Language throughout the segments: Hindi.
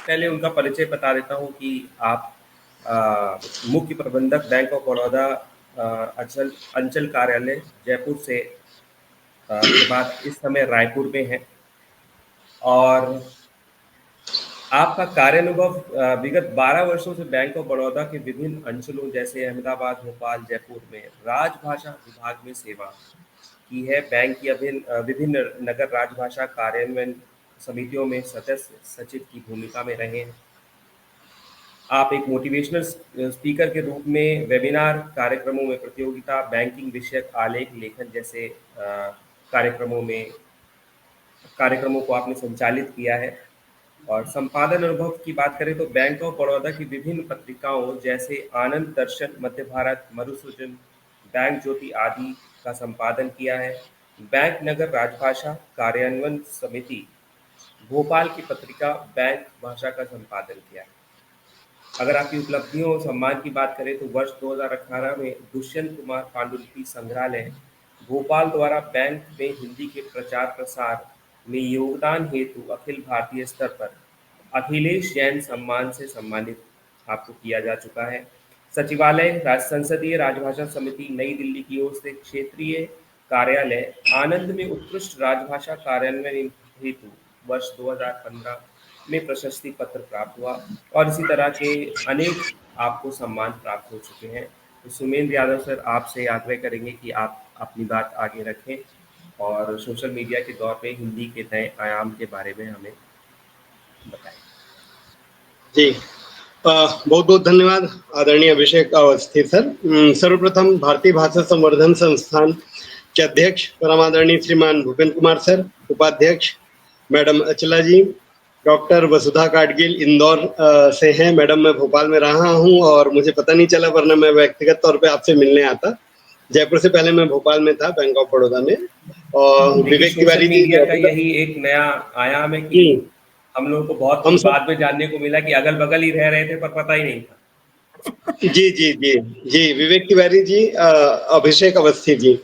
पहले उनका परिचय बता देता हूँ कि आप मुख्य प्रबंधक बैंक ऑफ बड़ौदा अंचल अंचल कार्यालय जयपुर से के बाद इस समय रायपुर में हैं और आपका कार्यानुभव विगत 12 वर्षों से बैंक ऑफ बड़ौदा के विभिन्न अंचलों जैसे अहमदाबाद, भोपाल, जयपुर में राजभाषा विभाग में सेवा की है। बैंक की विभिन्न नगर राजभाषा कार्यान्वयन समितियों में सदस्य सचिव की भूमिका में रहे हैं। आप एक मोटिवेशनल स्पीकर के रूप में वेबिनार कार्यक्रमों में प्रतियोगिता, बैंकिंग विषयक आलेख लेखन जैसे कार्यक्रमों को आपने संचालित किया है। और संपादन अनुभव की बात करें तो बैंक ऑफ बड़ौदा की विभिन्न पत्रिकाओं जैसे आनंद दर्शन, मध्य भारत, मधुसूदन, बैंक ज्योति आदि का संपादन किया है। बैंक नगर राजभाषा कार्यान्वयन समिति भोपाल की पत्रिका बैंक भाषा का संपादन किया है। अगर आपकी उपलब्धियों और सम्मान की बात करें तो वर्ष 2018 में दुष्यंत कुमार पांडुलिपि संग्रहालय भोपाल द्वारा बैंक में हिंदी के प्रचार प्रसार में योगदान हेतु अखिल भारतीय स्तर पर अखिलेश जैन सम्मान से सम्मानित आपको किया जा चुका है। सचिवालय संसदीय राजभाषा समिति नई दिल्ली की ओर से क्षेत्रीय कार्यालय आनंद में उत्कृष्ट राजभाषा कार्यान्वयन हेतु वर्ष 2015 में प्रशस्ति पत्र प्राप्त हुआ और इसी तरह के अनेक आपको सम्मान प्राप्त हो चुके हैं। तो सुमेंद्र यादव सर, आपसे आग्रह करेंगे कि आप अपनी बात आगे रखें और सोशल मीडिया के दौर पे हिंदी के नए आयाम के बारे में हमें बताएं। जी, बहुत बहुत धन्यवाद आदरणीय अभिषेक अवस्थी सर। सर्वप्रथम भारतीय भाषा संवर्धन संस्थान के अध्यक्ष परम आदरणीय श्रीमान भूपेंद्र कुमार सर, उपाध्यक्ष मैडम अचला जी, डॉक्टर वसुधा काटगिल इंदौर से हैं। मैडम, मैं भोपाल में रहा हूं और मुझे पता नहीं चला, वरना मैं व्यक्तिगत तौर पे आपसे मिलने आता। जयपुर से पहले मैं भोपाल में था, बैंक ऑफ बड़ौदा में। और विवेक तिवारी जी का यही एक नया आयाम है कि हम लोगों को बहुत बाद में जानने को मिला कि अगल बगल ही रह रहे थे पर पता ही नहीं था। जी जी जी जी, विवेक तिवारी जी, अभिषेक अवस्थी जी,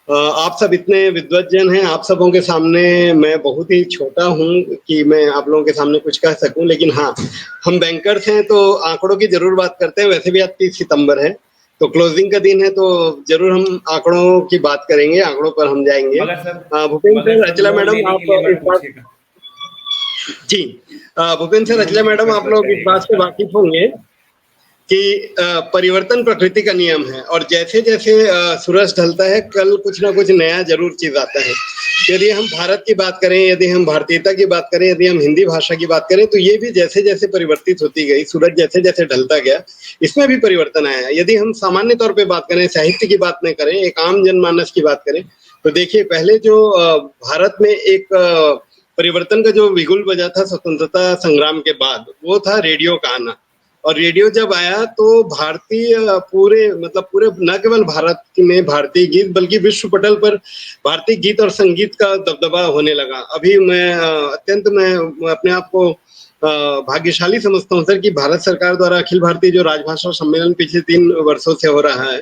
आप सब इतने विद्वज्जन हैं। आप सबों के सामने मैं बहुत ही छोटा हूं कि मैं आप लोगों के सामने कुछ कह सकूं, लेकिन हाँ, हम बैंकर्स हैं तो आंकड़ों की जरूर बात करते हैं। वैसे भी आज 30 सितंबर है तो क्लोजिंग का दिन है, तो जरूर हम आंकड़ों की बात करेंगे, आंकड़ों पर हम जाएंगे। भूपेंद्र सर, अचला मैडम, आप जी, भूपेंद्र सर, अचला मैडम, आप लोग इस बात से वाकिफ होंगे कि परिवर्तन प्रकृति का नियम है और जैसे जैसे सूरज ढलता है, कल कुछ ना कुछ नया जरूर चीज आता है। यदि हम भारत की बात करें, यदि हम भारतीयता की बात करें, यदि हम हिंदी भाषा की बात करें, तो ये भी जैसे जैसे परिवर्तित होती गई, सूरज जैसे जैसे ढलता गया, इसमें भी परिवर्तन आया। यदि हम सामान्य तौर पे बात करें, साहित्य की बात नहीं करें, एक आम जनमानस की बात करें, तो देखिए, पहले जो भारत में एक परिवर्तन का जो बिगुल बजा था स्वतंत्रता संग्राम के बाद, वो था रेडियो का आना। और रेडियो जब आया तो भारतीय पूरे न केवल भारत में भारतीय गीत, बल्कि विश्व पटल पर भारतीय गीत और संगीत का दबदबा होने लगा। अभी मैं अपने आप को भाग्यशाली समझता हूँ सर कि भारत सरकार द्वारा अखिल भारतीय जो राजभाषा सम्मेलन पिछले 3 वर्षों से हो रहा है,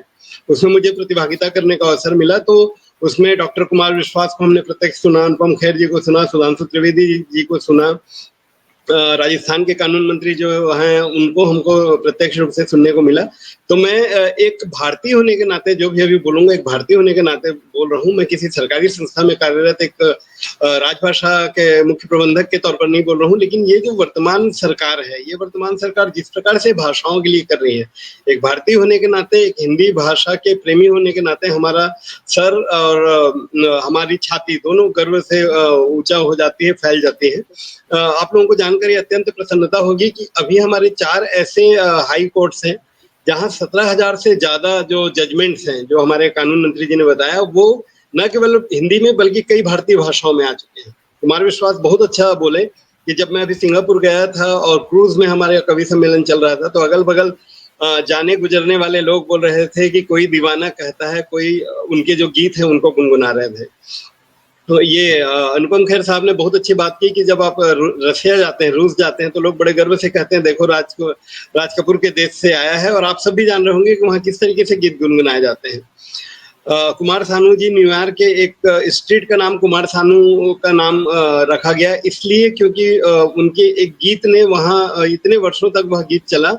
उसमें मुझे प्रतिभागिता करने का अवसर मिला। तो उसमें डॉक्टर कुमार विश्वास को हमने प्रत्यक्ष सुना, अनुपम खेर जी को सुना, सुधांशु त्रिवेदी जी को सुना, राजस्थान के कानून मंत्री जो हैं उनको हमको प्रत्यक्ष रूप से सुनने को मिला। तो मैं एक भारतीय होने के नाते जो भी अभी बोलूंगा, एक भारतीय होने के नाते बोल रहा हूँ। मैं किसी सरकारी संस्था में कार्यरत एक राजभाषा के मुख्य प्रबंधक के तौर पर नहीं बोल रहा हूँ, लेकिन ये जो वर्तमान सरकार है, ये वर्तमान सरकार जिस प्रकार से भाषाओं के लिए कर रही है, एक भारतीय होने के नाते, एक हिंदी भाषा के प्रेमी होने के नाते हमारा सर और हमारी छाती दोनों गर्व से ऊंचा हो जाती है, फैल जाती है। आप लोगों को जानकर अत्यंत प्रसन्नता होगी कि अभी हमारे 4 ऐसे हाई कोर्ट्स हैं जहां 17,000 से ज्यादा जो जजमेंट्स हैं, जो हमारे कानून मंत्री जी ने बताया, वो न केवल हिंदी में बल्कि कई भारतीय भाषाओं में आ चुके हैं। कुमार विश्वास बहुत अच्छा बोले कि जब मैं अभी सिंगापुर गया था और क्रूज में हमारे कवि सम्मेलन चल रहा था, तो अगल बगल जाने गुजरने वाले लोग बोल रहे थे कि कोई दीवाना कहता है, कोई उनके जो गीत है उनको गुनगुना रहे थे। तो ये अनुपम खेर साहब ने बहुत अच्छी बात की कि जब आप रशिया जाते हैं, रूस जाते हैं, तो लोग बड़े गर्व से कहते हैं, देखो राज कपूर के देश से आया है। और आप सब भी जान रहे होंगे कि वहाँ किस तरीके से गीत गुनगुनाए जाते हैं। कुमार सानू जी न्यूयॉर्क के एक स्ट्रीट का नाम कुमार सानू का नाम रखा गया इसलिए क्योंकि उनके एक गीत ने वहाँ इतने वर्षों तक वह गीत चला,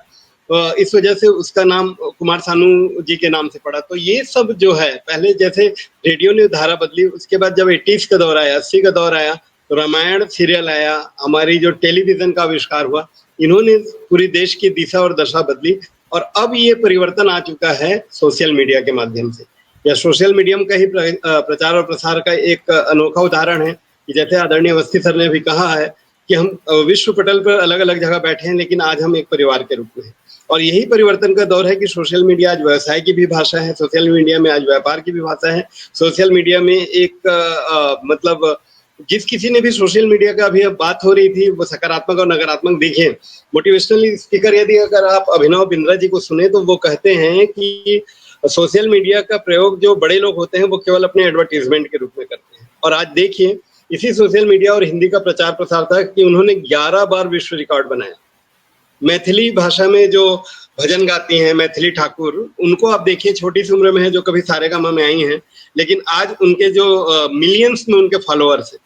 इस वजह से उसका नाम कुमार सानू जी के नाम से पड़ा। तो ये सब जो है, पहले जैसे रेडियो ने धारा बदली, उसके बाद जब 80s का दौर आया, 80 का दौर आया, तो रामायण सीरियल आया, हमारी जो टेलीविजन का आविष्कार हुआ, इन्होंने पूरी देश की दिशा और दशा बदली। और अब ये परिवर्तन आ चुका है सोशल मीडिया के माध्यम से, या सोशल मीडियम का ही प्रचार और प्रसार का एक अनोखा उदाहरण है कि जैसे आदरणीय अवस्थी सर ने भी कहा है कि हम विश्व पटल पर अलग अलग जगह बैठे हैं, लेकिन आज हम एक परिवार के रूप में हैं। और यही परिवर्तन का दौर है कि सोशल मीडिया आज व्यवसाय की भी भाषा है, सोशल मीडिया में आज व्यापार की भी भाषा है। सोशल मीडिया में एक मतलब जिस किसी ने भी सोशल मीडिया का अभी बात हो रही थी, वो सकारात्मक और नकारात्मक देखें। मोटिवेशनल स्पीकर यदि अगर आप अभिनव बिंद्रा जी को सुने तो वो कहते हैं कि सोशल मीडिया का प्रयोग जो बड़े लोग होते हैं वो केवल अपने एडवर्टीजमेंट के रूप में करते हैं। और आज देखिए इसी सोशल मीडिया और हिंदी का प्रचार प्रसार था कि उन्होंने 11 बार विश्व रिकॉर्ड बनाया। मैथिली भाषा में जो भजन गाती हैं मैथिली ठाकुर, उनको आप देखिए छोटी सी उम्र में है, जो कभी सारेगामा में आई हैं, लेकिन आज उनके जो मिलियंस में उनके फॉलोअर्स हैं।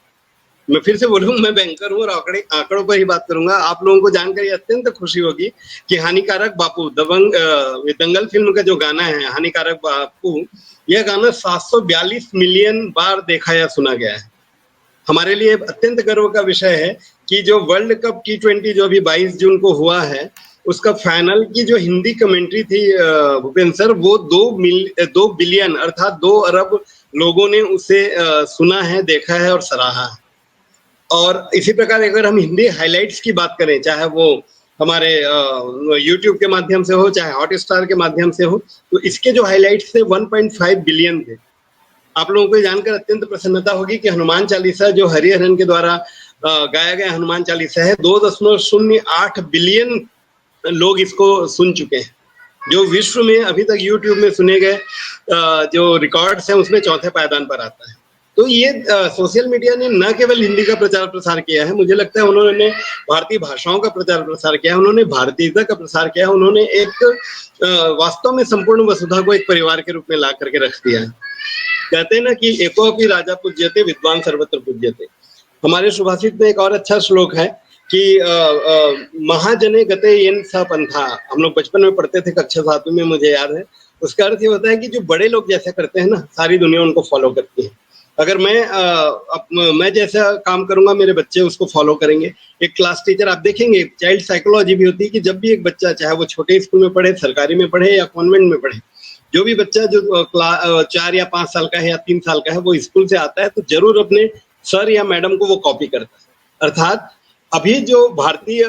मैं फिर से बोलूँ, मैं बैंकर हूँ और आंकड़ों पर ही बात करूंगा। आप लोगों को जानकर ये अत्यंत खुशी होगी कि हानिकारक बापू दंगल फिल्म का जो गाना है हानिकारक बापू, यह गाना 742 मिलियन बार देखा या सुना गया है। हमारे लिए अत्यंत गर्व का विषय है कि जो वर्ल्ड कप T20 जो अभी 22 जून को हुआ है, उसका फाइनल की जो हिंदी कमेंट्री थी भूपेंद्र सर, वो 2 बिलियन अर्थात 2 अरब लोगों ने उसे सुना है, देखा है और सराहा है। और इसी प्रकार अगर हम हिंदी हाइलाइट्स की बात करें, चाहे वो हमारे यूट्यूब के माध्यम से हो, चाहे हॉटस्टार के माध्यम से हो, तो इसके जो हाइलाइट्स थे 1.5 बिलियन थे। आप लोगों को जानकर अत्यंत प्रसन्नता होगी कि हनुमान चालीसा जो हरिहरन के द्वारा गाया गया हनुमान चालीसा है, 2.08 बिलियन लोग इसको सुन चुके हैं, जो विश्व में अभी तक यूट्यूब में सुने गए जो रिकॉर्ड्स हैं उसमें चौथे पायदान पर आता है। तो ये सोशल मीडिया ने न केवल हिंदी का प्रचार प्रसार किया है, मुझे लगता है उन्होंने भारतीय भाषाओं का प्रचार प्रसार किया है, उन्होंने भारतीयता का प्रसार किया है, उन्होंने एक वास्तव में संपूर्ण वसुधा को एक परिवार के रूप में ला करके रख दिया है। कहते हैं ना कि एकोपि राजा पूज्यते विद्वान सर्वत्र पूज्यते। हमारे सुभाषित में एक और अच्छा श्लोक है कि महाजने गते येन स पंथा, हम लोग बचपन में पढ़ते थे कक्षा 7 में, मुझे याद है। उसका अर्थ ये होता है कि जो बड़े लोग जैसा करते हैं ना, सारी दुनिया उनको फॉलो करती है। अगर मैं जैसा काम करूंगा, मेरे बच्चे उसको फॉलो करेंगे। एक क्लास टीचर आप देखेंगे, चाइल्ड साइकोलॉजी भी होती है कि जब भी एक बच्चा, चाहे वो छोटे स्कूल में पढ़े, सरकारी में पढ़े या कॉन्वेंट में पढ़े, जो भी बच्चा जो 4 या 5 साल का है या 3 साल का है, वो स्कूल से आता है तो जरूर अपने सर या मैडम को वो कॉपी करता है। अर्थात अभी जो भारतीय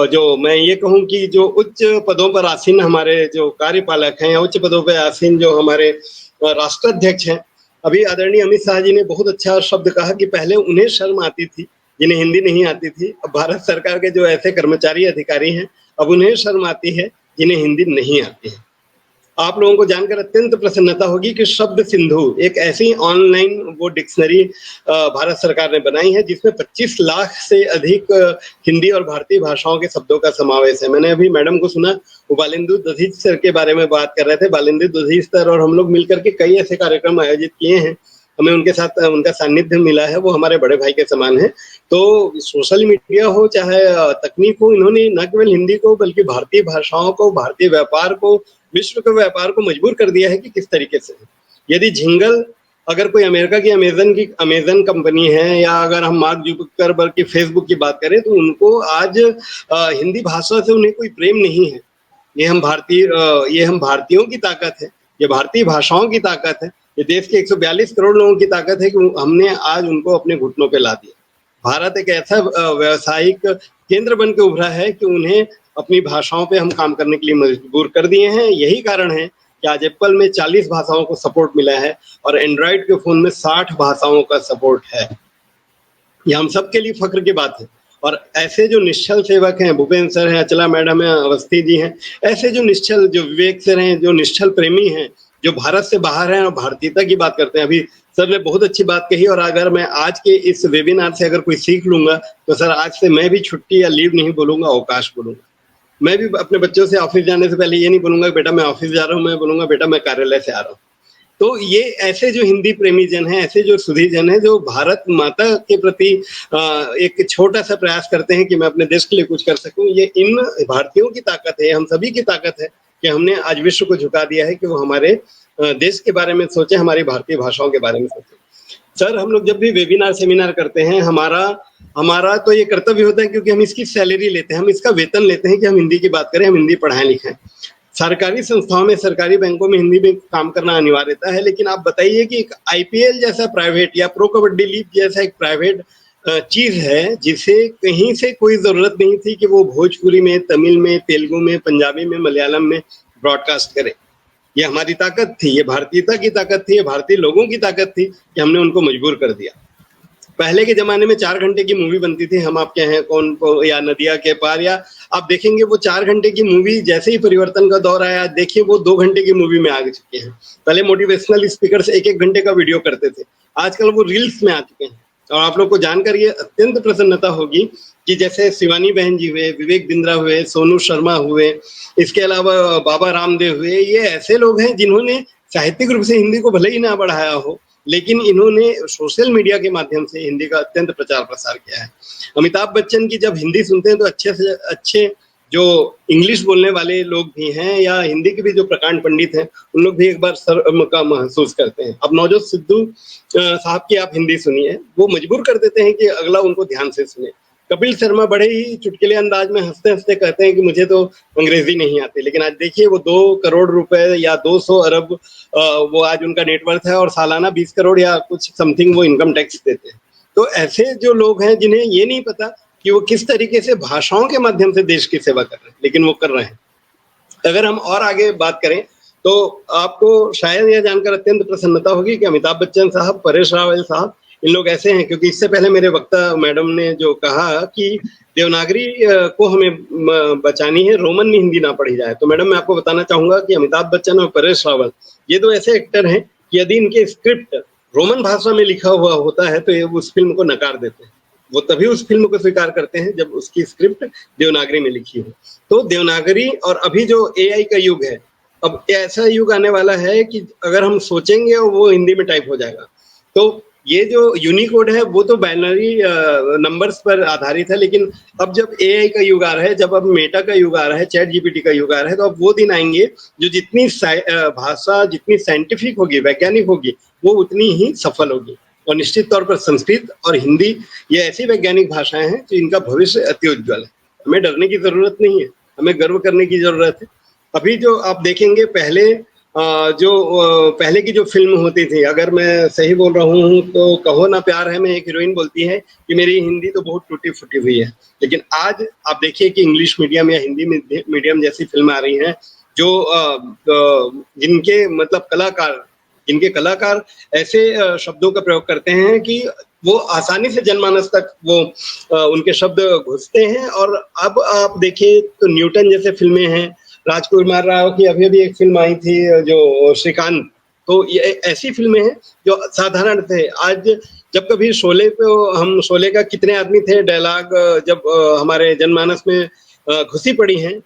जो मैं ये कहूँ कि जो उच्च पदों पर आसीन हमारे जो कार्यपालक हैं या उच्च पदों पर आसीन जो हमारे राष्ट्राध्यक्ष हैं, अभी आदरणीय अमित शाह जी ने बहुत अच्छा शब्द कहा कि पहले उन्हें शर्म आती थी जिन्हें हिंदी नहीं आती थी। अब भारत सरकार के जो ऐसे कर्मचारी अधिकारी हैं, अब उन्हें शर्म आती है जिन्हें हिंदी नहीं आती है। आप लोगों को जानकर अत्यंत प्रसन्नता होगी कि शब्द सिंधु एक ऐसी ऑनलाइन वो डिक्शनरी भारत सरकार ने बनाई है जिसमें 25 लाख से अधिक हिंदी और भारतीय भाषाओं के शब्दों का समावेश है। मैंने अभी मैडम को सुना, वो बालिंदु दधीच सर के बारे में बात कर रहे थे। बालिंदु दधीच सर और हम लोग मिलकर के कई ऐसे कार्यक्रम आयोजित किए हैं, हमें उनके साथ उनका सानिध्य मिला है, वो हमारे बड़े भाई के समान है। तो सोशल मीडिया हो चाहे तकनीक हो, इन्होंने न केवल हिंदी को बल्कि भारतीय भाषाओं को, भारतीय व्यापार को, विश्व के व्यापार को मजबूर कर दिया है कि किस तरीके से। यदि झिंगल अगर कोई अमेरिका की अमेजन कंपनी है, या अगर हम मार्क जुकरबर्ग की फेसबुक की बात करें, तो उनको आज हिंदी भाषा से उन्हें कोई प्रेम नहीं है। ये हम भारतीयों की ताकत है, ये भारतीय भाषाओं की ताकत है, ये देश के 142 करोड़ लोगों की ताकत है कि हमने आज उनको अपने घुटनों पे ला दिया। भारत एक ऐसा व्यावसायिक केंद्र बन के उभरा है कि उन्हें अपनी भाषाओं पे हम काम करने के लिए मजबूर कर दिए हैं। यही कारण है कि आज एप्पल में 40 भाषाओं को सपोर्ट मिला है और एंड्रॉइड के फोन में 60 भाषाओं का सपोर्ट है। ये हम सबके लिए फख्र की बात है। और ऐसे जो निश्चल सेवक हैं, भूपेंद्र सर हैं, अचला मैडम है, अवस्थी जी हैं, ऐसे जो निश्चल, जो विवेक सर हैं, जो निश्चल प्रेमी हैं, जो भारत से बाहर हैं और भारतीयता की बात करते हैं। अभी सर ने बहुत अच्छी बात कही, और अगर मैं आज के इस वेबिनार से अगर कोई सीख लूंगा तो सर आज से मैं भी छुट्टी या लीव नहीं बोलूंगा, अवकाश बोलूंगा। मैं भी अपने बच्चों से ऑफिस जाने से पहले ये नहीं बोलूंगा बेटा मैं ऑफिस जा रहा हूँ, मैं बोलूंगा बेटा मैं कार्यालय से आ रहा हूँ। तो ये ऐसे जो हिंदी प्रेमी जन हैं, ऐसे जो सुधी जन हैं, जो भारत माता के प्रति एक छोटा-सा प्रयास करते हैं कि मैं अपने देश के लिए कुछ कर सकूँ, ये इन भारतीयों की ताकत है, हम सभी की ताकत है कि हमने आज विश्व को झुका दिया है कि वो हमारे देश के बारे में सोचें, हमारी भारतीय भाषाओं के बारे में सोचें। सर, हम लोग जब भी वेबिनार, सेमिनार करते हैं, हमारा हमारा तो ये कर्तव्य होता है क्योंकि हम इसकी सैलरी लेते हैं, हम इसका वेतन लेते हैं कि हम हिंदी की बात करें, हम हिंदी पढ़ाएँ-लिखाएँ। सरकारी संस्थाओं में, सरकारी बैंकों में हिंदी में काम करना अनिवार्यता है, लेकिन आप बताइए कि एक आईपीएल जैसा प्राइवेट या प्रो कबड्डी लीग जैसा एक प्राइवेट चीज़ है, जिसे कहीं से कोई ज़रूरत नहीं थी कि वो भोजपुरी में, तमिल में, तेलुगु में, पंजाबी में, मलयालम में ब्रॉडकास्ट करे। ये हमारी ताकत थी, ये भारतीयता की ताकत थी, ये भारतीय लोगों की ताकत थी कि हमने उनको मजबूर कर दिया। पहले के ज़माने में 4 घंटे की मूवी बनती थी, हम आपके हैं कौन को या नदिया के पार, या आप देखेंगे वो 4 घंटे की मूवी जैसे ही परिवर्तन का दौर आया, देखिए वो 2 घंटे की मूवी में आ चुके हैं। पहले मोटिवेशनल स्पीकर्स 1-1 घंटे का वीडियो करते थे, आजकल वो रील्स में आ चुके हैं। और आप लोग को जानकर ये अत्यंत प्रसन्नता होगी कि जैसे शिवानी बहन जी हुए, विवेक बिंद्रा हुए, सोनू शर्मा हुए, इसके अलावा बाबा रामदेव हुए, ये ऐसे लोग हैं जिन्होंने साहित्यिक रूप से हिंदी को भले ही ना बढ़ाया हो, लेकिन इन्होंने सोशल मीडिया के माध्यम से हिंदी का अत्यंत प्रचार प्रसार किया है। अमिताभ बच्चन की जब हिंदी सुनते हैं तो अच्छे से अच्छे जो इंग्लिश बोलने वाले लोग भी हैं या हिंदी के भी जो प्रकांड पंडित हैं, उन लोग भी एक बार शर्म का महसूस करते हैं। अब नवजोत सिद्धू साहब की आप हिंदी सुनिए, वो मजबूर कर देते हैं कि अगला उनको ध्यान से सुने। कपिल शर्मा बड़े ही चुटकुले अंदाज में हंसते-हंसते कहते हैं कि मुझे तो अंग्रेजी नहीं आती, लेकिन आज देखिए वो 2 करोड़ रुपए या 200 अरब वो आज उनका नेटवर्थ है और सालाना 20 करोड़ या कुछ समथिंग वो इनकम टैक्स देते हैं। तो ऐसे जो लोग हैं जिन्हें ये नहीं पता कि वो किस तरीके से भाषाओं के माध्यम से देश की सेवा कर रहे हैं, लेकिन वो कर रहे हैं। अगर हम और आगे बात करें तो आपको शायद यह जानकर अत्यंत प्रसन्नता होगी कि अमिताभ बच्चन साहब, परेश रावल साहब, इन लोग ऐसे हैं, क्योंकि इससे पहले मेरे वक्ता मैडम ने जो कहा कि देवनागरी को हमें बचानी है, रोमन में हिंदी ना पढ़ी जाए। तो मैडम मैं आपको बताना चाहूंगा कि अमिताभ बच्चन और परेश रावल ये 2 ऐसे एक्टर हैं कि यदि इनके स्क्रिप्ट रोमन भाषा में लिखा हुआ होता है तो ये उस फिल्म को नकार देते हैं। वो तभी उस फिल्म को स्वीकार करते हैं जब उसकी स्क्रिप्ट देवनागरी में लिखी हो। तो देवनागरी और अभी जो एआई का युग है, अब ऐसा युग आने वाला है कि अगर हम सोचेंगे और वो हिंदी में टाइप हो जाएगा। तो ये जो यूनिकोड है वो तो बाइनरी नंबर्स पर आधारित है, लेकिन अब जब एआई का युग आ रहा है, जब अब मेटा का युग आ रहा है, चैट जीपीटी का युग आ रहा है, तो अब वो दिन आएंगे जो जितनी भाषा जितनी साइंटिफिक होगी, वैज्ञानिक होगी, वो उतनी ही सफल होगी। और निश्चित तौर पर संस्कृत और हिंदी ये ऐसी वैज्ञानिक भाषाएं हैं जो इनका भविष्य अति उज्ज्वल है। हमें डरने की जरूरत नहीं है, हमें गर्व करने की जरूरत है। अभी जो आप देखेंगे पहले पहले की जो फिल्म होती थी, अगर मैं सही बोल रहा हूँ तो कहो ना प्यार है में एक हीरोइन बोलती है कि मेरी हिंदी तो बहुत टूटी फूटी हुई है, लेकिन आज आप देखिए कि इंग्लिश मीडियम या हिंदी मीडियम जैसी फिल्म आ रही हैं जो जिनके मतलब जिनके कलाकार ऐसे शब्दों का प्रयोग करते हैं कि वो आसानी से जनमानस तक वो उनके शब्द घुसते हैं। और अब आप देखिए तो न्यूटन जैसे फिल्में हैं, राजकुमार राव की अभी एक फिल्म आई थी जो श्रीकांत, तो ये ऐसी फिल्में हैं जो साधारण थे। आज जब कभी शोले पे हम शोले का कितने आदमी थे डायलॉग जब हमारे जनमानस में घुसी पड़ी हैं,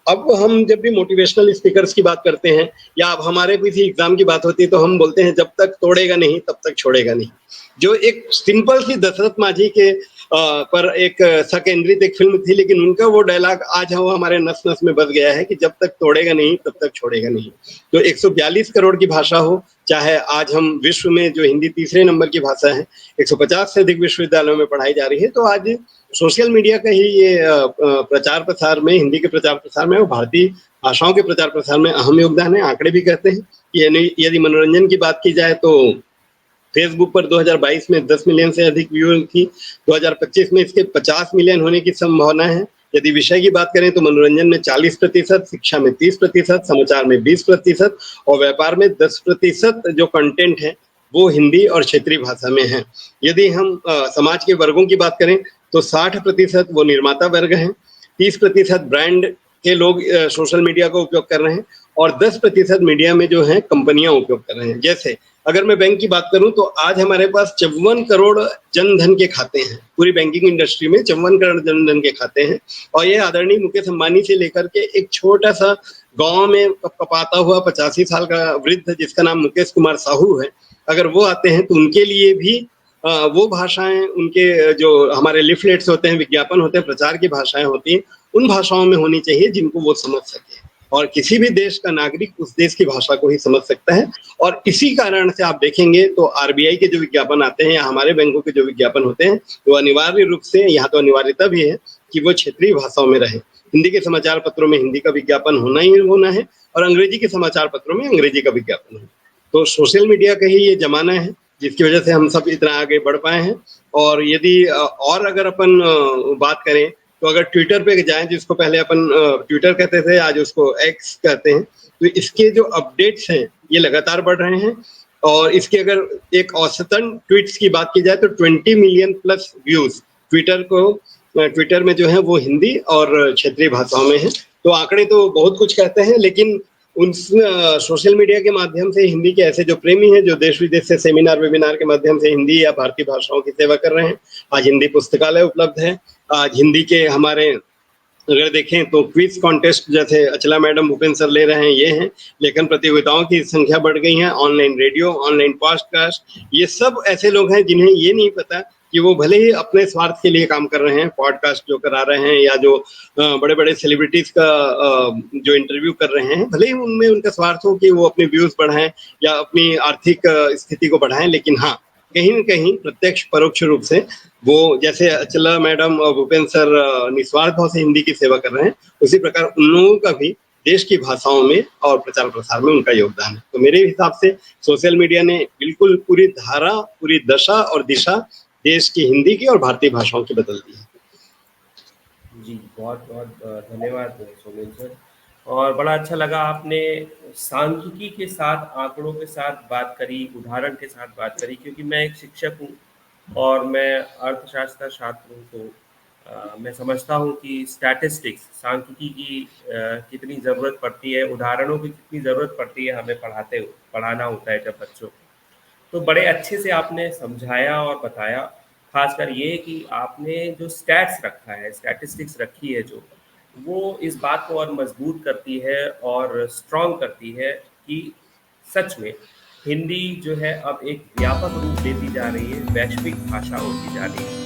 अब हम जब भी मोटिवेशनल स्पीकर्स की बात करते हैं या अब हमारे किसी एग्जाम की बात होती है तो हम बोलते हैं जब तक तोड़ेगा नहीं तब तक छोड़ेगा नहीं। जो एक सिंपल सी दशरथ माझी के पर एक सकेंद्रित एक फिल्म थी, लेकिन उनका वो डायलॉग आज वो हमारे नस नस में बस गया है कि जब तक तोड़ेगा नहीं तब तक छोड़ेगा नहीं। तो 142 करोड़ की भाषा हो, चाहे आज हम विश्व में जो हिंदी तीसरे नंबर की भाषा है, 150 से अधिक विश्वविद्यालयों में पढ़ाई जा रही है, तो आज सोशल मीडिया का ही ये प्रचार प्रसार में, हिंदी के प्रचार प्रसार में और भारतीय भाषाओं के प्रचार प्रसार में अहम योगदान है। आंकड़े भी कहते हैं कि यदि मनोरंजन की बात की जाए तो फेसबुक पर 2022 में 10 मिलियन से अधिक व्यू थी, 2025 में इसके 50 मिलियन होने की संभावना है। यदि विषय की बात करें तो मनोरंजन में 40%, शिक्षा में 30%, समाचार में 20% और व्यापार में 10% जो कंटेंट है वो हिंदी और क्षेत्रीय भाषा में है। यदि हम समाज के वर्गों की बात करें तो 60% वो निर्माता वर्ग हैं, 30% ब्रांड के लोग सोशल मीडिया का उपयोग कर रहे हैं और 10% मीडिया में जो है कंपनियां उपयोग कर रहे हैं। जैसे अगर मैं बैंक की बात करूं तो आज हमारे पास 54 करोड़ जनधन के खाते हैं, पूरी बैंकिंग इंडस्ट्री में 54 करोड़ जनधन के खाते हैं और ये आदरणीय मुकेश अंबानी से लेकर के एक छोटा सा गाँव में कपाता हुआ 85 साल का वृद्ध जिसका नाम मुकेश कुमार साहू है, अगर वो आते हैं तो उनके लिए भी वो भाषाएँ उनके जो हमारे लीफलेट्स होते हैं, विज्ञापन होते हैं, प्रचार की भाषाएँ होती हैं, उन भाषाओं में होनी चाहिए जिनको वो समझ सकें। और किसी भी देश का नागरिक उस देश की भाषा को ही समझ सकता है और इसी कारण से आप देखेंगे तो आरबीआई के जो विज्ञापन आते हैं या हमारे बैंकों के जो विज्ञापन होते हैं, वो अनिवार्य रूप से यहाँ तो अनिवार्यता भी है कि वो क्षेत्रीय भाषाओं में रहे। हिंदी के समाचार पत्रों में हिंदी का विज्ञापन होना ही होना है और अंग्रेजी के समाचार पत्रों में अंग्रेजी का विज्ञापन है। तो सोशल मीडिया का ही ये ज़माना है जिसकी वजह से हम सब इतना आगे बढ़ पाए हैं और यदि और अगर अपन बात करें तो अगर ट्विटर पे जाएँ जिसको पहले अपन ट्विटर कहते थे, आज उसको एक्स कहते हैं, तो इसके जो अपडेट्स हैं, ये लगातार बढ़ रहे हैं और इसके अगर एक औसतन ट्वीट्स की बात की जाए तो 20 मिलियन प्लस व्यूज़ ट्विटर में जो है वो हिंदी और क्षेत्रीय भाषाओं में है। तो आंकड़े तो बहुत कुछ कहते हैं लेकिन उन सोशल मीडिया के माध्यम से हिंदी के ऐसे जो प्रेमी हैं जो देश-विदेश से सेमिनार वेबिनार के माध्यम से हिंदी या भारतीय भाषाओं की सेवा कर रहे हैं। आज हिंदी पुस्तकालय उपलब्ध है, आज हिंदी के हमारे अगर देखें तो क्विज कॉन्टेस्ट जैसे अचला मैडम भूपेंद्र सर ले रहे हैं, ये हैं, लेखन प्रतियोगिताओं की संख्या बढ़ गई है, ऑनलाइन रेडियो, ऑनलाइन पॉडकास्ट, ये सब ऐसे लोग हैं जिन्हें ये नहीं पता कि वो भले ही अपने स्वार्थ के लिए काम कर रहे हैं, पॉडकास्ट जो करा रहे हैं या जो बड़े-बड़े सेलिब्रिटीज़ का जो इंटरव्यू कर रहे हैं, भले ही उनमें उनका स्वार्थ हो कि वो अपने व्यूज़ बढ़ाएँ या अपनी आर्थिक स्थिति को बढ़ाएँ, लेकिन हाँ, कहीं न कहीं प्रत्यक्ष परोक्ष रूप से वो जैसे अचला मैडम और भूपेंद्र सर निस्वार्थ भाव से हिंदी की सेवा कर रहे हैं, उसी प्रकार उन लोगों का भी देश की भाषाओं में और प्रचार-प्रसार में उनका योगदान है। तो मेरे हिसाब से सोशल मीडिया ने बिल्कुल पूरी धारा, पूरी दशा और दिशा देश की हिंदी की और भारतीय भाषाओं की बदल दी है। जी, बहुत-बहुत धन्यवाद सोमेन सर और बड़ा अच्छा लगा आपने सांख्यिकी के साथ, आंकड़ों के साथ बात करी, उदाहरण के साथ बात करी क्योंकि मैं एक शिक्षक हूँ और मैं अर्थशास्त्र का छात्र हूँ तो मैं समझता हूँ कि स्टैटिस्टिक्स सांख्यिकी की कितनी ज़रूरत पड़ती है, उदाहरणों की कितनी ज़रूरत पड़ती है हमें पढ़ाना होता है जब बच्चों को। तो बड़े अच्छे से आपने समझाया और बताया, ख़ासकर ये कि आपने जो स्टैट्स रखा है, स्टैटिस्टिक्स रखी है जो, वो इस बात को और मज़बूत करती है और स्ट्रॉन्ग करती है कि सच में हिंदी जो है अब एक व्यापक रूप लेती जा रही है, वैश्विक भाषा होती जा रही है।